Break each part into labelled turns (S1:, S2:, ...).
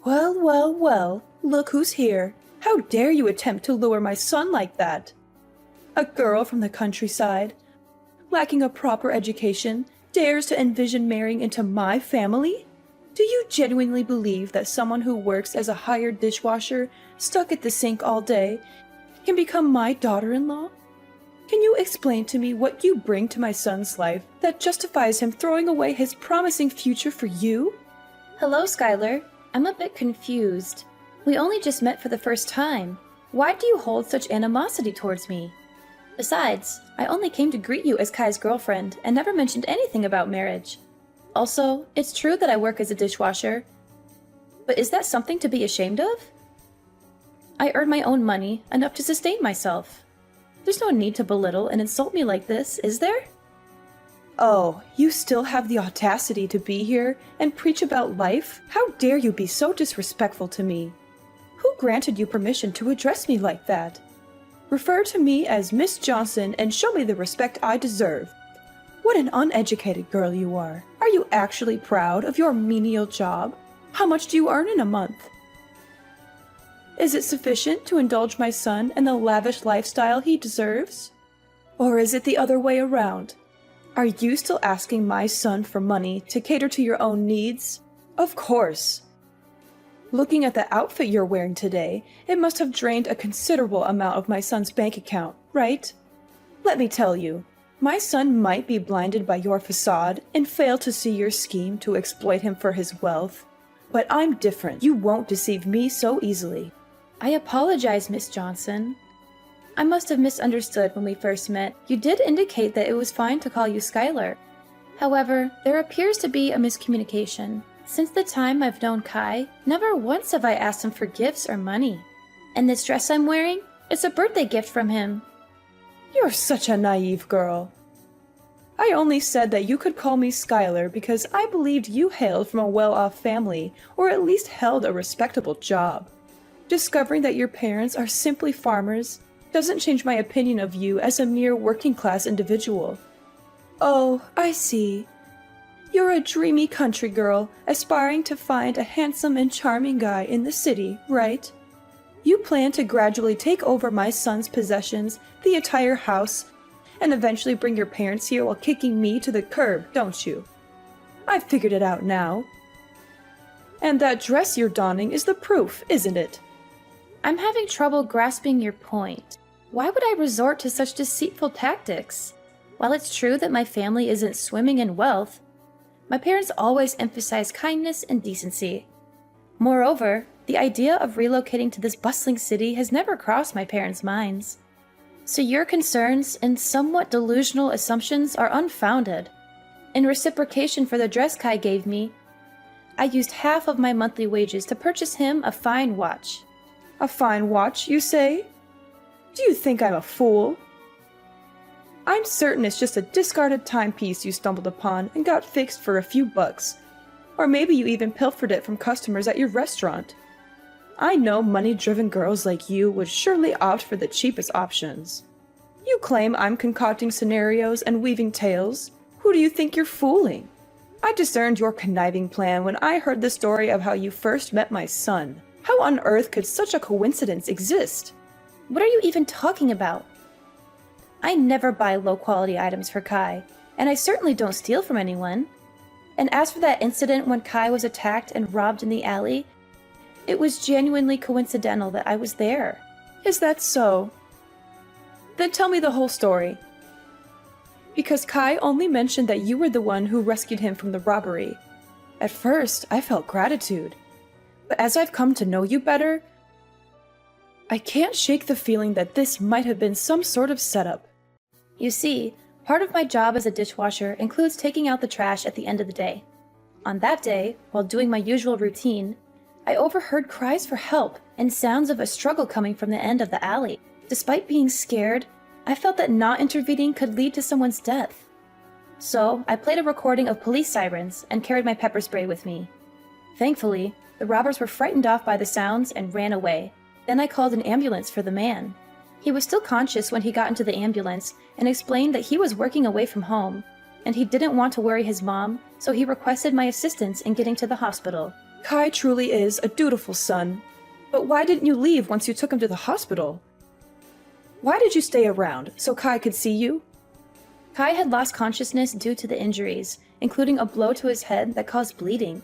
S1: Well, well, well, look who's here. How dare you attempt to lure my son like that? A girl from the countryside, lacking a proper education, dares to envision marrying into my family? Do you genuinely believe that someone who works as a hired dishwasher, stuck at the sink all day, can become my daughter-in-law? Can you explain to me what you bring to my son's life that justifies him throwing away his promising future for you?
S2: Hello, Skylar. I'm a bit confused. We only just met for the first time. Why do you hold such animosity towards me? Besides, I only came to greet you as Kai's girlfriend and never mentioned anything about marriage. Also, it's true that I work as a dishwasher, but is that something to be ashamed of? I earn my own money, enough to sustain myself. There's no need to belittle and insult me like this, is there?
S1: Oh, you still have the audacity to be here and preach about life? How dare you be so disrespectful to me? Who granted you permission to address me like that? Refer to me as Miss Johnson and show me the respect I deserve. What an uneducated girl you are. Are you actually proud of your menial job? How much do you earn in a month? Is it sufficient to indulge my son in the lavish lifestyle he deserves? Or is it the other way around? Are you still asking my son for money to cater to your own needs? Of course. Looking at the outfit you're wearing today, it must have drained a considerable amount of my son's bank account, right? Let me tell you, my son might be blinded by your facade and fail to see your scheme to exploit him for his wealth. But I'm different. You won't deceive me so easily.
S2: I apologize, Miss Johnson. I must have misunderstood when we first met. You did indicate that it was fine to call you Skylar. However, there appears to be a miscommunication. Since the time I've known Kai, never once have I asked him for gifts or money. And this dress I'm wearing, it's a birthday gift from him.
S1: You're such a naive girl. I only said that you could call me Skylar because I believed you hailed from a well-off family, or at least held a respectable job. Discovering that your parents are simply farmers doesn't change my opinion of you as a mere working-class individual. Oh, I see. You're a dreamy country girl, aspiring to find a handsome and charming guy in the city, right? You plan to gradually take over my son's possessions, the entire house, and eventually bring your parents here while kicking me to the curb, don't you? I've figured it out now. And that dress you're donning is the proof, isn't it?
S2: I'm having trouble grasping your point. Why would I resort to such deceitful tactics? While it's true that my family isn't swimming in wealth, my parents always emphasize kindness and decency. Moreover, the idea of relocating to this bustling city has never crossed my parents' minds. So your concerns and somewhat delusional assumptions are unfounded. In reciprocation for the dress Kai gave me, I used half of my monthly wages to purchase him a fine watch.
S1: A fine watch, you say? Do you think I'm a fool? I'm certain it's just a discarded timepiece you stumbled upon and got fixed for a few bucks. Or maybe you even pilfered it from customers at your restaurant. I know money-driven girls like you would surely opt for the cheapest options. You claim I'm concocting scenarios and weaving tales. Who do you think you're fooling? I discerned your conniving plan when I heard the story of how you first met my son. How on earth could such a coincidence exist?
S2: What are you even talking about? I never buy low-quality items for Kai, and I certainly don't steal from anyone. And as for that incident when Kai was attacked and robbed in the alley, it was genuinely coincidental that I was there.
S1: Is that so? Then tell me the whole story. Because Kai only mentioned that you were the one who rescued him from the robbery. At first, I felt gratitude. But as I've come to know you better, I can't shake the feeling that this might have been some sort of setup.
S2: You see, part of my job as a dishwasher includes taking out the trash at the end of the day. On that day, while doing my usual routine, I overheard cries for help and sounds of a struggle coming from the end of the alley. Despite being scared, I felt that not intervening could lead to someone's death. So, I played a recording of police sirens and carried my pepper spray with me. Thankfully, the robbers were frightened off by the sounds and ran away. Then I called an ambulance for the man. He was still conscious when he got into the ambulance and explained that he was working away from home, and he didn't want to worry his mom, so he requested my assistance in getting to the hospital.
S1: Kai truly is a dutiful son. But why didn't you leave once you took him to the hospital? Why did you stay around, so Kai could see you?
S2: Kai had lost consciousness due to the injuries, including a blow to his head that caused bleeding.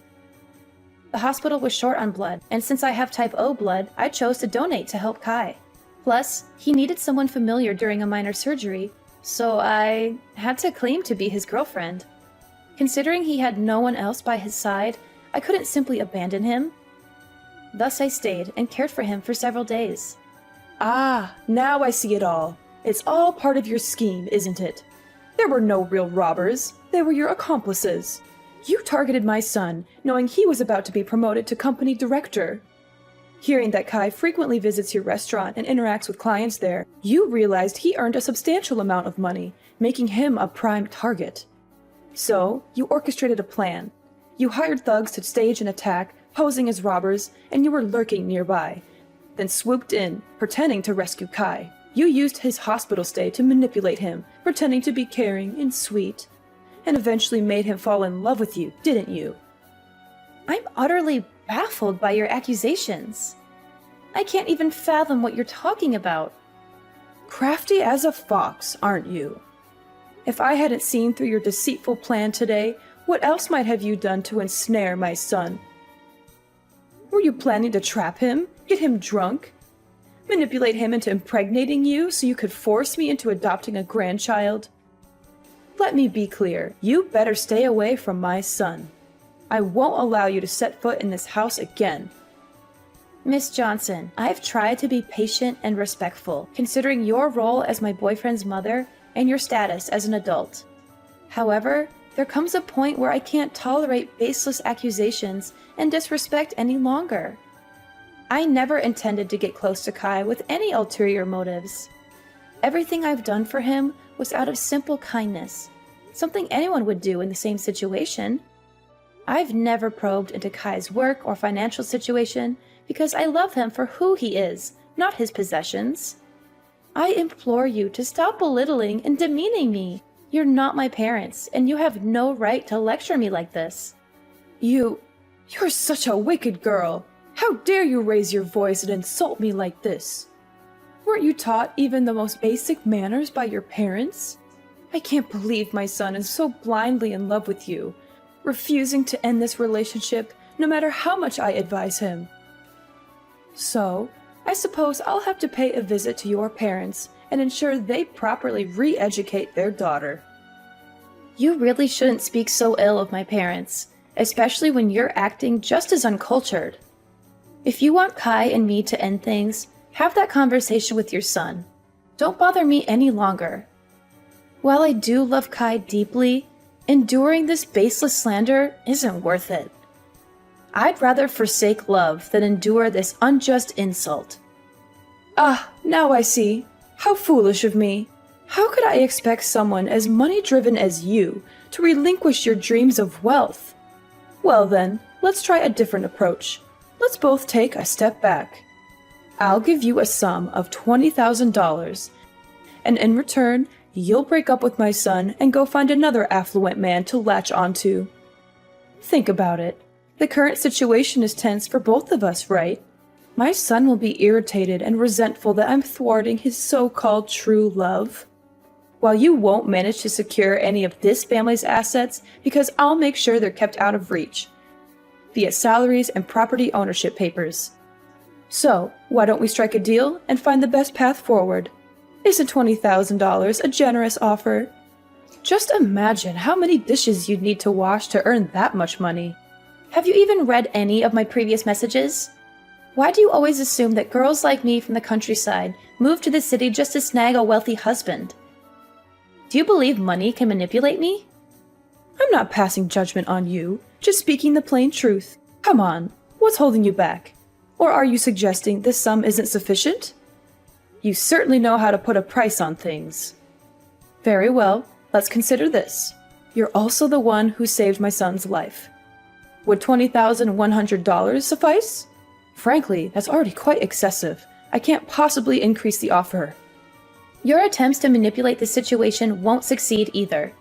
S2: The hospital was short on blood, and since I have type O blood, I chose to donate to help Kai. Plus, he needed someone familiar during a minor surgery, so I had to claim to be his girlfriend. Considering he had no one else by his side, I couldn't simply abandon him. Thus I stayed and cared for him for several days.
S1: Ah, now I see it all. It's all part of your scheme, isn't it? There were no real robbers. They were your accomplices. You targeted my son, knowing he was about to be promoted to company director. Hearing that Kai frequently visits your restaurant and interacts with clients there, you realized he earned a substantial amount of money, making him a prime target. So, you orchestrated a plan. You hired thugs to stage an attack, posing as robbers, and you were lurking nearby. Then swooped in, pretending to rescue Kai. You used his hospital stay to manipulate him, pretending to be caring and sweet, and eventually made him fall in love with you, didn't you?
S2: I'm utterly baffled by your accusations. I can't even fathom what you're talking about.
S1: Crafty as a fox, aren't you? If I hadn't seen through your deceitful plan today, what else might have you done to ensnare my son? Were you planning to trap him, get him drunk, manipulate him into impregnating you so you could force me into adopting a grandchild? Let me be clear, you better stay away from my son. I won't allow you to set foot in this house again.
S2: Miss Johnson, I've tried to be patient and respectful, considering your role as my boyfriend's mother and your status as an adult. However, there comes a point where I can't tolerate baseless accusations and disrespect any longer. I never intended to get close to Kai with any ulterior motives. Everything I've done for him was out of simple kindness, something anyone would do in the same situation. I've never probed into Kai's work or financial situation because I love him for who he is, not his possessions. I implore you to stop belittling and demeaning me. You're not my parents, and you have no right to lecture me like this.
S1: You're such a wicked girl. How dare you raise your voice and insult me like this? Weren't you taught even the most basic manners by your parents? I can't believe my son is so blindly in love with you, refusing to end this relationship no matter how much I advise him. So, I suppose I'll have to pay a visit to your parents and ensure they properly re-educate their daughter.
S2: You really shouldn't speak so ill of my parents, especially when you're acting just as uncultured. If you want Kai and me to end things, have that conversation with your son. Don't bother me any longer. While I do love Kai deeply, enduring this baseless slander isn't worth it. I'd rather forsake love than endure this unjust insult.
S1: Ah, now I see. How foolish of me. How could I expect someone as money-driven as you to relinquish your dreams of wealth? Well then, let's try a different approach. Let's both take a step back. I'll give you a sum of $20,000, and in return, you'll break up with my son and go find another affluent man to latch onto. Think about it. The current situation is tense for both of us, right? My son will be irritated and resentful that I'm thwarting his so-called true love, while you won't manage to secure any of this family's assets because I'll make sure they're kept out of reach, via salaries and property ownership papers. So, why don't we strike a deal and find the best path forward? Isn't $20,000 a generous offer? Just imagine how many dishes you'd need to wash to earn that much money.
S2: Have you even read any of my previous messages? Why do you always assume that girls like me from the countryside move to the city just to snag a wealthy husband? Do you believe money can manipulate me?
S1: I'm not passing judgment on you, just speaking the plain truth. Come on, what's holding you back? Or are you suggesting this sum isn't sufficient? You certainly know how to put a price on things. Very well, let's consider this. You're also the one who saved my son's life. Would $20,100 suffice? Frankly, that's already quite excessive. I can't possibly increase the offer.
S2: Your attempts to manipulate the situation won't succeed either.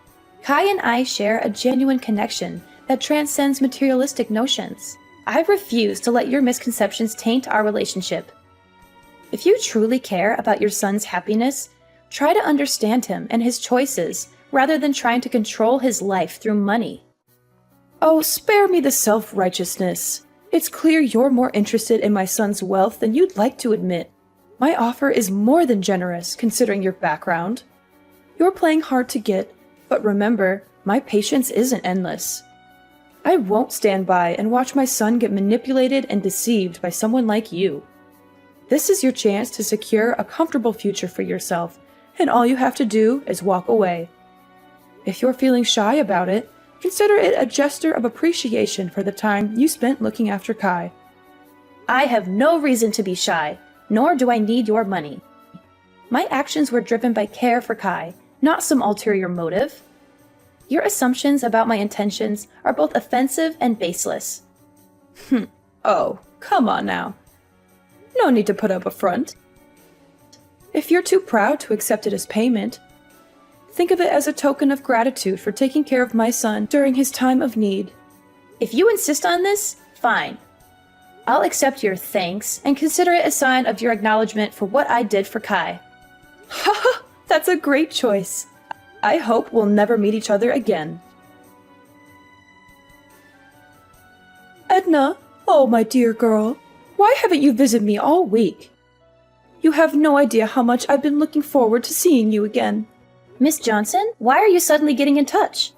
S2: Kai and I share a genuine connection that transcends materialistic notions. I refuse to let your misconceptions taint our relationship. If you truly care about your son's happiness, try to understand him and his choices rather than trying to control his life through money.
S1: Oh, spare me the self-righteousness. It's clear you're more interested in my son's wealth than you'd like to admit. My offer is more than generous, considering your background. You're playing hard to get, but remember, my patience isn't endless. I won't stand by and watch my son get manipulated and deceived by someone like you. This is your chance to secure a comfortable future for yourself, and all you have to do is walk away. If you're feeling shy about it, consider it a gesture of appreciation for the time you spent looking after Kai.
S2: I have no reason to be shy, nor do I need your money. My actions were driven by care for Kai, not some ulterior motive. Your assumptions about my intentions are both offensive and baseless.
S1: Oh, come on now. No need to put up a front. If you're too proud to accept it as payment, think of it as a token of gratitude for taking care of my son during his time of need.
S2: If you insist on this, fine. I'll accept your thanks and consider it a sign of your acknowledgement for what I did for Kai.
S1: Haha, that's a great choice. I hope we'll never meet each other again. Edna, oh my dear girl, why haven't you visited me all week? You have no idea how much I've been looking forward to seeing you again.
S2: Miss Johnson, why are you suddenly getting in touch?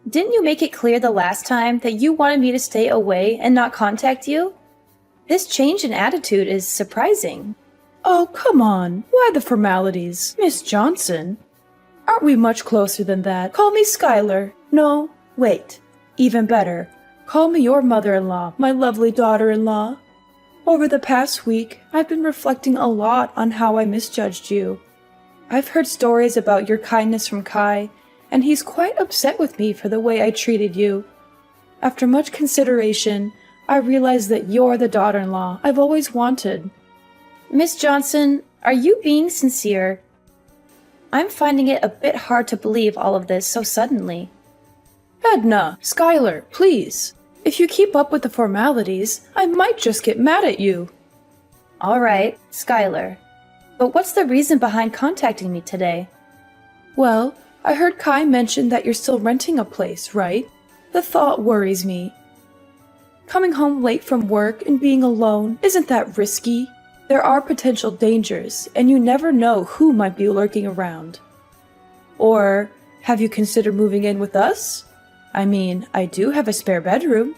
S2: Didn't you make it clear the last time that you wanted me to stay away and not contact you? This change in attitude is surprising.
S1: Oh, come on. Why the formalities? Miss Johnson? Aren't we much closer than that? Call me Skylar. No, wait. Even better. Call me your mother-in-law, my lovely daughter-in-law. Over the past week, I've been reflecting a lot on how I misjudged you. I've heard stories about your kindness from Kai, and he's quite upset with me for the way I treated you. After much consideration, I realized that you're the daughter-in-law I've always wanted.
S2: Miss Johnson, are you being sincere? I'm finding it a bit hard to believe all of this so suddenly.
S1: Edna, Skylar, please. If you keep up with the formalities, I might just get mad at you.
S2: All right, Skylar. But what's the reason behind contacting me today?
S1: Well, I heard Kai mention that you're still renting a place, right? The thought worries me. Coming home late from work and being alone, isn't that risky? There are potential dangers, and you never know who might be lurking around. Or, have you considered moving in with us? I mean, I do have a spare bedroom.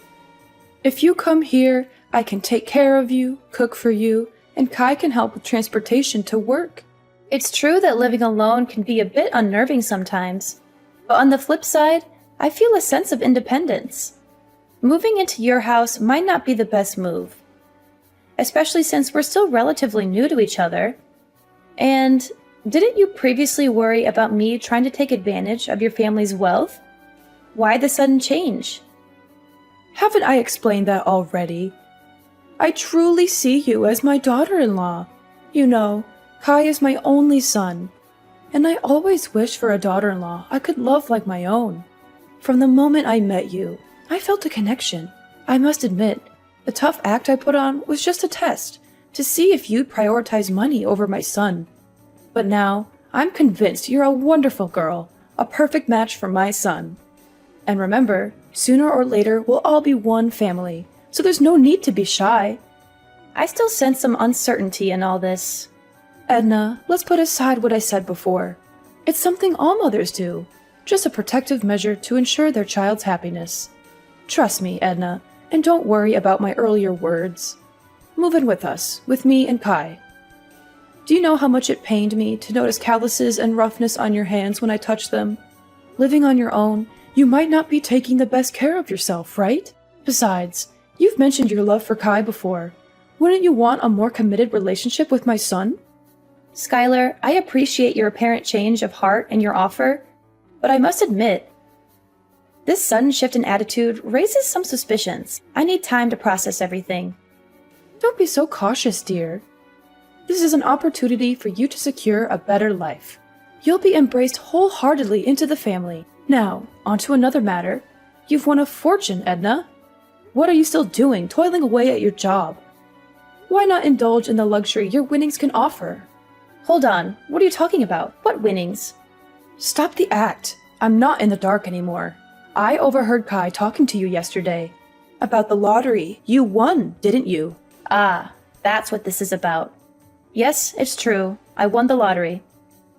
S1: If you come here, I can take care of you, cook for you, and Kai can help with transportation to work.
S2: It's true that living alone can be a bit unnerving sometimes, but on the flip side, I feel a sense of independence. Moving into your house might not be the best move, especially since we're still relatively new to each other. And didn't you previously worry about me trying to take advantage of your family's wealth? Why the sudden change?
S1: Haven't I explained that already? I truly see you as my daughter-in-law. You know, Kai is my only son, and I always wished for a daughter-in-law I could love like my own. From the moment I met you, I felt a connection. I must admit, the tough act I put on was just a test, to see if you'd prioritize money over my son. But now, I'm convinced you're a wonderful girl, a perfect match for my son. And remember, sooner or later we'll all be one family, so there's no need to be shy.
S2: I still sense some uncertainty in all this.
S1: Edna, let's put aside what I said before. It's something all mothers do, just a protective measure to ensure their child's happiness. Trust me, Edna, and don't worry about my earlier words. Move in with us, with me and Kai. Do you know how much it pained me to notice calluses and roughness on your hands when I touched them? Living on your own, you might not be taking the best care of yourself, right? Besides, you've mentioned your love for Kai before. Wouldn't you want a more committed relationship with my son?
S2: Skylar, I appreciate your apparent change of heart and your offer, but I must admit, this sudden shift in attitude raises some suspicions. I need time to process everything.
S1: Don't be so cautious, dear. This is an opportunity for you to secure a better life. You'll be embraced wholeheartedly into the family. Now, on to another matter. You've won a fortune, Edna. What are you still doing, toiling away at your job? Why not indulge in the luxury your winnings can offer?
S2: Hold on, what are you talking about? What winnings?
S1: Stop the act. I'm not in the dark anymore. I overheard Kai talking to you yesterday. About the lottery. You won, didn't you?
S2: Ah, that's what this is about. Yes, it's true. I won the lottery.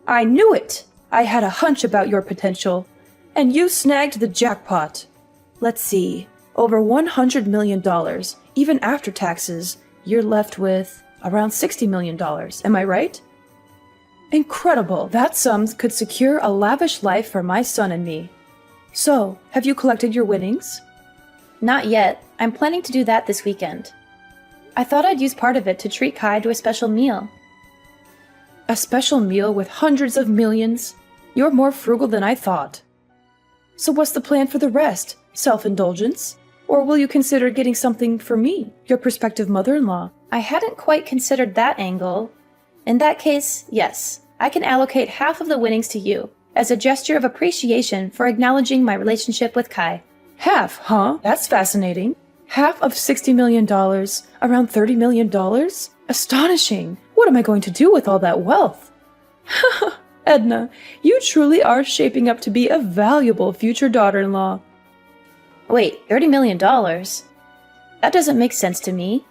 S1: I knew it! I had a hunch about your potential. And you snagged the jackpot. Let's see. Over $100 million. Even after taxes, you're left with around $60 million. Am I right? Incredible. That sum could secure a lavish life for my son and me. So, have you collected your winnings?
S2: Not yet. I'm planning to do that this weekend. I thought I'd use part of it to treat Kai to a special meal.
S1: A special meal with hundreds of millions? You're more frugal than I thought. So what's the plan for the rest? Self-indulgence? Or will you consider getting something for me, your prospective mother-in-law?
S2: I hadn't quite considered that angle. In that case, yes, I can allocate half of the winnings to you, as a gesture of appreciation for acknowledging my relationship with Kai.
S1: Half, huh? That's fascinating. Half of $60 million, around $30 million? Astonishing! What am I going to do with all that wealth? Edna, you truly are shaping up to be a valuable future daughter-in-law.
S2: Wait, $30 million? That doesn't make sense to me.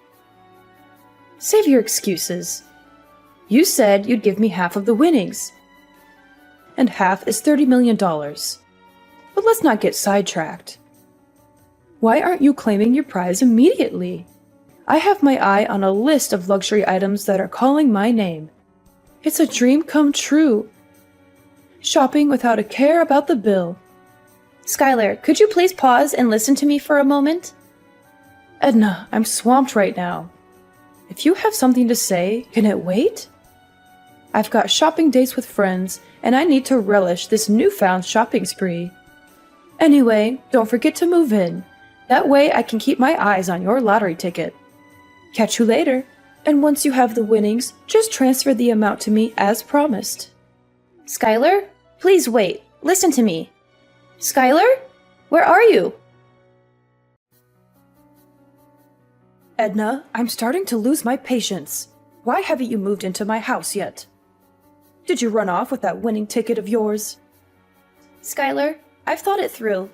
S1: Save your excuses. You said you'd give me half of the winnings. And half is $30 million. But let's not get sidetracked. Why aren't you claiming your prize immediately? I have my eye on a list of luxury items that are calling my name. It's a dream come true. Shopping without a care about the bill.
S2: Skylar, could you please pause and listen to me for a moment?
S1: Edna, I'm swamped right now. If you have something to say, can it wait? I've got shopping dates with friends, and I need to relish this newfound shopping spree. Anyway, don't forget to move in. That way I can keep my eyes on your lottery ticket. Catch you later. And once you have the winnings, just transfer the amount to me as promised.
S2: Skylar, please wait. Listen to me. Skylar? Where are you?
S1: Edna, I'm starting to lose my patience. Why haven't you moved into my house yet? Did you run off with that winning ticket of yours?
S2: Skylar, I've thought it through.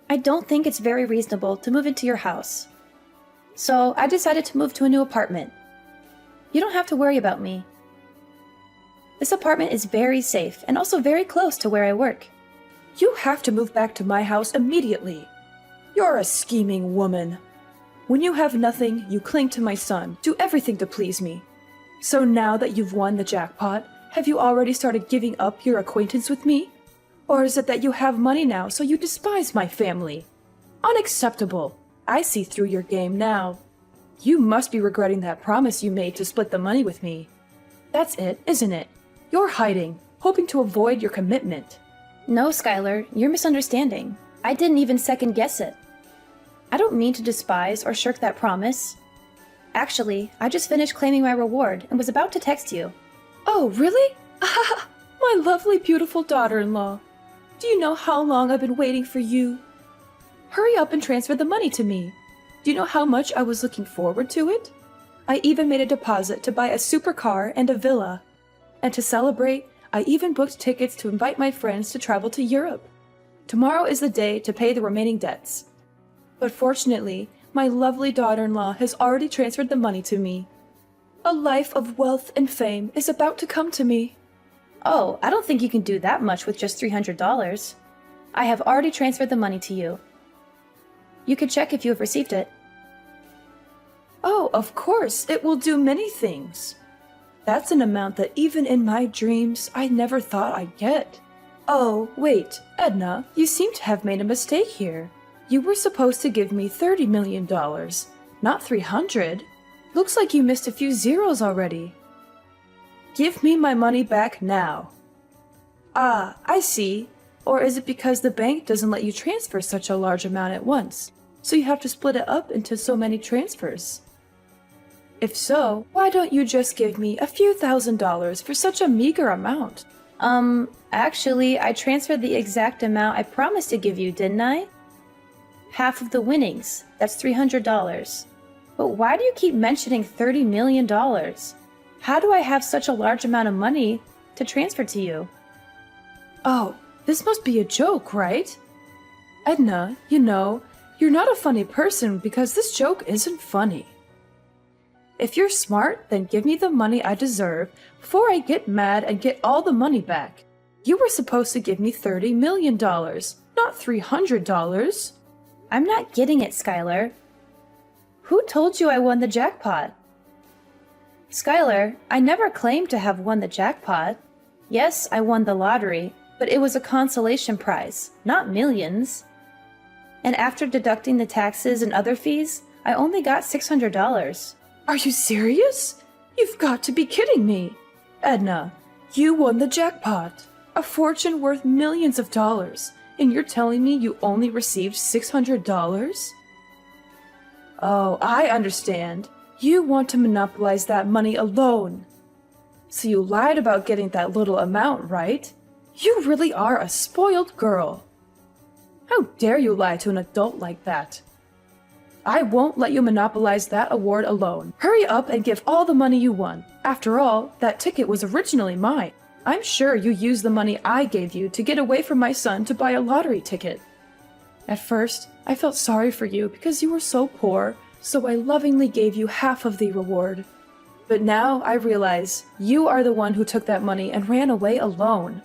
S2: I don't think it's very reasonable to move into your house. So I decided to move to a new apartment. You don't have to worry about me. This apartment is very safe and also very close to where I work.
S1: You have to move back to my house immediately. You're a scheming woman. When you have nothing, you cling to my son, do everything to please me. So now that you've won the jackpot, have you already started giving up your acquaintance with me? Or is it that you have money now, so you despise my family? Unacceptable. I see through your game now. You must be regretting that promise you made to split the money with me. That's it, isn't it? You're hiding, hoping to avoid your commitment.
S2: No, Skylar, you're misunderstanding. I didn't even second guess it. I don't mean to despise or shirk that promise. Actually, I just finished claiming my reward and was about to text you.
S1: Oh, really? My lovely, beautiful daughter-in-law. Do you know how long I've been waiting for you? Hurry up and transfer the money to me. Do you know how much I was looking forward to it? I even made a deposit to buy a supercar and a villa. And to celebrate, I even booked tickets to invite my friends to travel to Europe. Tomorrow is the day to pay the remaining debts. But fortunately, my lovely daughter-in-law has already transferred the money to me. A life of wealth and fame is about to come to me.
S2: Oh, I don't think you can do that much with just $300. I have already transferred the money to you. You can check if you have received it.
S1: Oh, of course, it will do many things. That's an amount that even in my dreams, I never thought I'd get. Oh, wait, Edna, you seem to have made a mistake here. You were supposed to give me $30 million, not 300. Looks like you missed a few zeros already. Give me my money back now. Ah, I see. Or is it because the bank doesn't let you transfer such a large amount at once, so you have to split it up into so many transfers? If so, why don't you just give me a few $1,000s for such a meager amount?
S2: Actually, I transferred the exact amount I promised to give you, didn't I? half of the winnings. That's $300. But why do you keep mentioning $30 million? How do I have such a large amount of money to transfer to you?
S1: Oh, this must be a joke, right? Edna, you're not a funny person because this joke isn't funny. If you're smart, then give me the money I deserve before I get mad and get all the money back. You were supposed to give me $30 million, not $300.
S2: I'm not getting it, Skylar. Who told you I won the jackpot? Skylar, I never claimed to have won the jackpot. Yes, I won the lottery, but it was a consolation prize, not millions. And after deducting the taxes and other fees, I only got $600.
S1: Are you serious? You've got to be kidding me. Edna, you won the jackpot. A fortune worth millions of dollars, and you're telling me you only received $600? Oh, I understand. You want to monopolize that money alone. So you lied about getting that little amount, right? You really are a spoiled girl. How dare you lie to an adult like that? I won't let you monopolize that award alone. Hurry up and give all the money you won. After all, that ticket was originally mine. I'm sure you used the money I gave you to get away from my son to buy a lottery ticket. At first, I felt sorry for you because you were so poor, so I lovingly gave you half of the reward. But now I realize you are the one who took that money and ran away alone.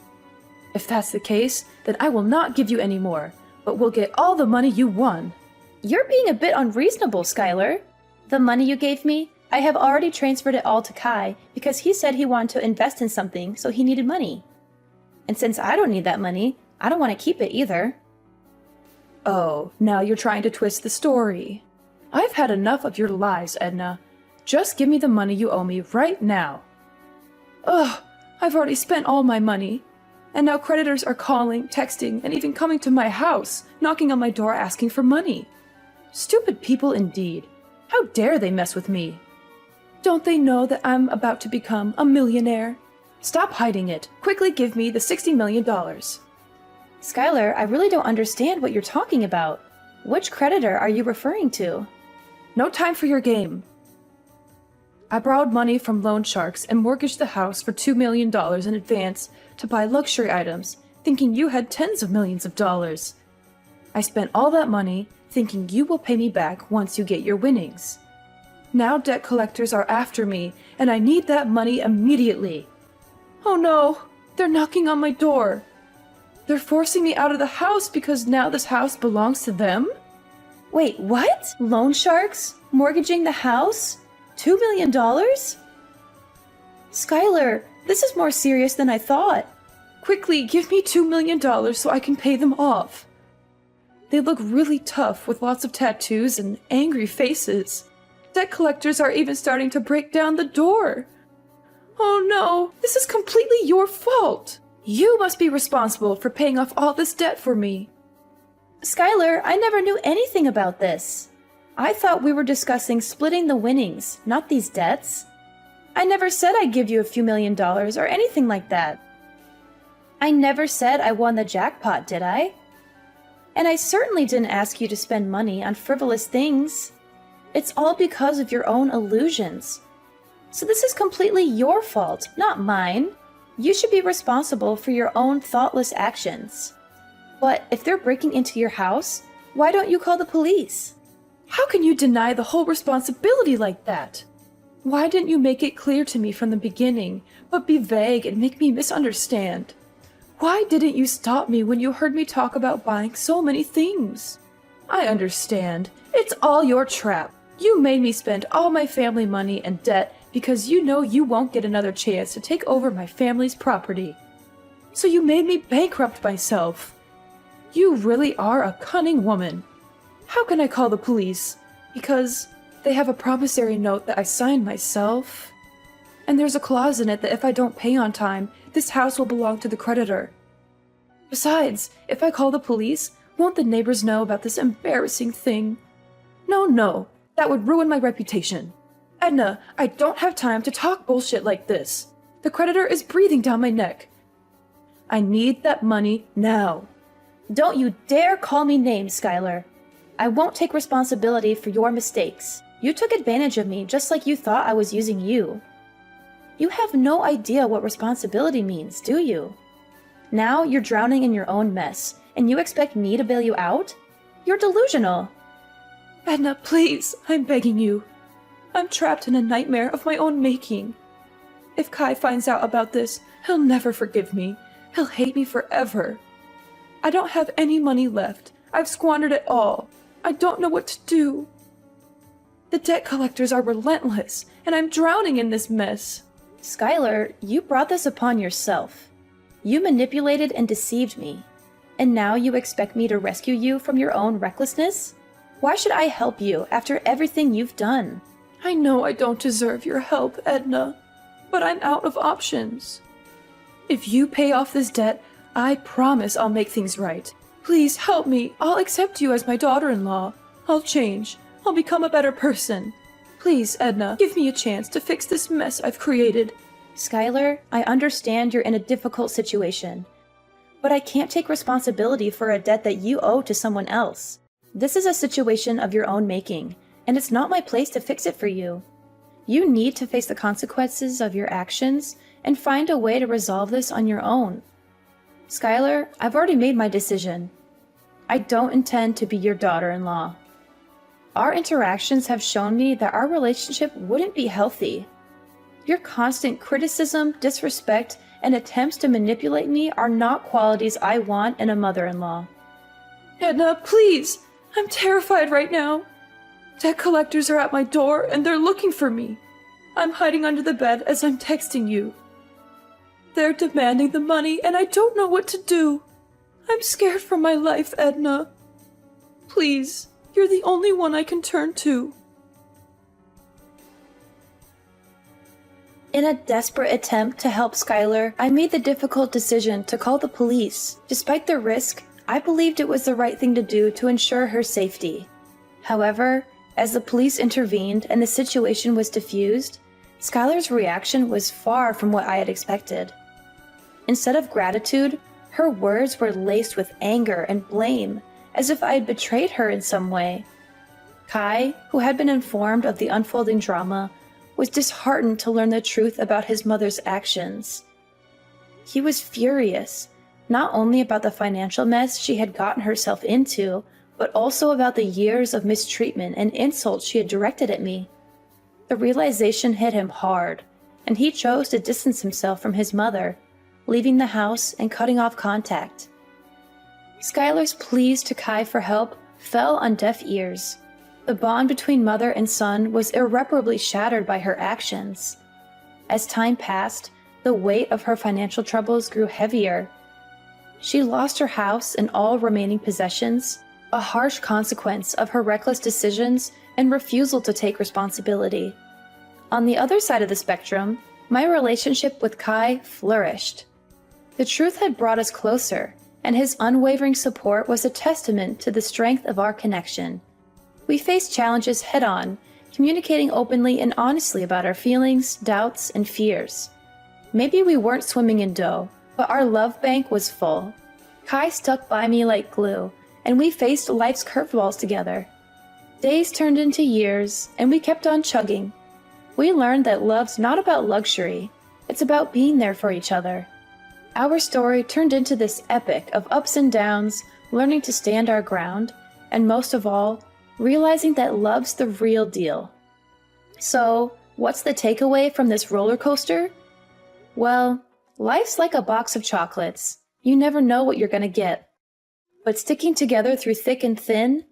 S1: If that's the case, then I will not give you any more, but will get all the money you won.
S2: You're being a bit unreasonable, Skylar. The money you gave me, I have already transferred it all to Kai because he said he wanted to invest in something, so he needed money. And since I don't need that money, I don't want to keep it either.
S1: Oh, now you're trying to twist the story. I've had enough of your lies, Edna. Just give me the money you owe me right now. Ugh, I've already spent all my money. And now creditors are calling, texting, and even coming to my house, knocking on my door asking for money. Stupid people indeed. How dare they mess with me? Don't they know that I'm about to become a millionaire? Stop hiding it. Quickly give me the $60 million.
S2: Skylar, I really don't understand what you're talking about. Which creditor are you referring to?
S1: No time for your game. I borrowed money from loan sharks and mortgaged the house for $2 million in advance to buy luxury items, thinking you had tens of millions of dollars. I spent all that money thinking you will pay me back once you get your winnings. Now debt collectors are after me, and I need that money immediately. Oh no, they're knocking on my door. They're forcing me out of the house because now this house belongs to them?
S2: Wait, what? Loan sharks? Mortgaging the house? $2 million? Skylar, this is more serious than I thought.
S1: Quickly, give me $2 million so I can pay them off. They look really tough with lots of tattoos and angry faces. Debt collectors are even starting to break down the door. Oh no, this is completely your fault. You must be responsible for paying off all this debt for me.
S2: Skylar, I never knew anything about this. I thought we were discussing splitting the winnings, not these debts. I never said I'd give you a few $1,000,000 or anything like that. I never said I won the jackpot, did I? And I certainly didn't ask you to spend money on frivolous things. It's all because of your own illusions. So this is completely your fault, not mine. You should be responsible for your own thoughtless actions. But if they're breaking into your house, why don't you call the police?
S1: How can you deny the whole responsibility like that? Why didn't you make it clear to me from the beginning, but be vague and make me misunderstand? Why didn't you stop me when you heard me talk about buying so many things? I understand. It's all your trap. You made me spend all my family money and debt because you know you won't get another chance to take over my family's property. So you made me bankrupt myself. You really are a cunning woman. How can I call the police? Because they have a promissory note that I signed myself. And there's a clause in it that if I don't pay on time, this house will belong to the creditor. Besides, if I call the police, won't the neighbors know about this embarrassing thing? No, that would ruin my reputation. Edna, I don't have time to talk bullshit like this. The creditor is breathing down my neck. I need that money now.
S2: Don't you dare call me names, Skylar. I won't take responsibility for your mistakes. You took advantage of me just like you thought I was using you. You have no idea what responsibility means, do you? Now you're drowning in your own mess, and you expect me to bail you out? You're delusional.
S1: Edna, please, I'm begging you. I'm trapped in a nightmare of my own making. If Kai finds out about this, he'll never forgive me. He'll hate me forever. I don't have any money left. I've squandered it all. I don't know what to do. The debt collectors are relentless, and I'm drowning in this mess.
S2: Skylar, you brought this upon yourself. You manipulated and deceived me. And now you expect me to rescue you from your own recklessness? Why should I help you after everything you've done?
S1: I know I don't deserve your help, Edna, but I'm out of options. If you pay off this debt, I promise I'll make things right. Please help me. I'll accept you as my daughter-in-law. I'll change. I'll become a better person. Please, Edna, give me a chance to fix this mess I've created.
S2: Skylar, I understand you're in a difficult situation, but I can't take responsibility for a debt that you owe to someone else. This is a situation of your own making, and it's not my place to fix it for you. You need to face the consequences of your actions and find a way to resolve this on your own. Skylar, I've already made my decision. I don't intend to be your daughter-in-law. Our interactions have shown me that our relationship wouldn't be healthy. Your constant criticism, disrespect, and attempts to manipulate me are not qualities I want in a mother-in-law.
S1: Edna, please! I'm terrified right now. Debt collectors are at my door and they're looking for me. I'm hiding under the bed as I'm texting you. They're demanding the money and I don't know what to do. I'm scared for my life, Edna. Please, you're the only one I can turn to.
S2: In a desperate attempt to help Skylar, I made the difficult decision to call the police. Despite the risk, I believed it was the right thing to do to ensure her safety. However, as the police intervened and the situation was diffused, Skylar's reaction was far from what I had expected. Instead of gratitude, her words were laced with anger and blame, as if I had betrayed her in some way. Kai, who had been informed of the unfolding drama, was disheartened to learn the truth about his mother's actions. He was furious, not only about the financial mess she had gotten herself into, but also about the years of mistreatment and insults she had directed at me. The realization hit him hard, and he chose to distance himself from his mother, leaving the house and cutting off contact. Skylar's pleas to Kai for help fell on deaf ears. The bond between mother and son was irreparably shattered by her actions. As time passed, the weight of her financial troubles grew heavier. She lost her house and all remaining possessions, a harsh consequence of her reckless decisions and refusal to take responsibility. On the other side of the spectrum, my relationship with Kai flourished. The truth had brought us closer, and his unwavering support was a testament to the strength of our connection. We faced challenges head-on, communicating openly and honestly about our feelings, doubts, and fears. Maybe we weren't swimming in dough, but our love bank was full. Kai stuck by me like glue, and we faced life's curveballs together. Days turned into years, and we kept on chugging. We learned that love's not about luxury, it's about being there for each other. Our story turned into this epic of ups and downs, learning to stand our ground, and most of all, realizing that love's the real deal. So, what's the takeaway from this roller coaster? Well, life's like a box of chocolates. You never know what you're gonna get. But sticking together through thick and thin,